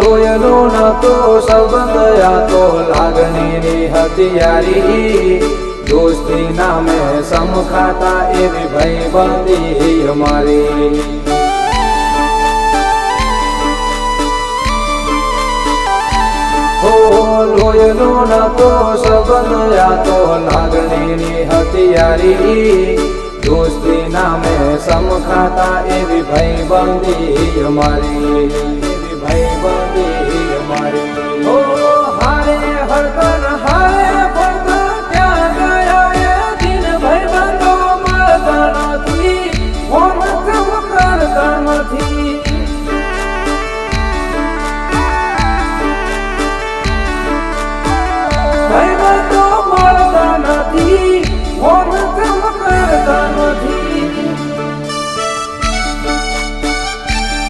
લોયનો નતો સંબંધ આ તો લાગણીની હથિયારી દોસ્તી નામે સમખાતા એવી ભાઈબંધી અમારી લોયનો નતો સંબંધ આ તો લાગણીની હથિયારી દોસ્તી નામે સમખાતા એવી ભાઈબંધી અમારી એવી ભાઈબંધી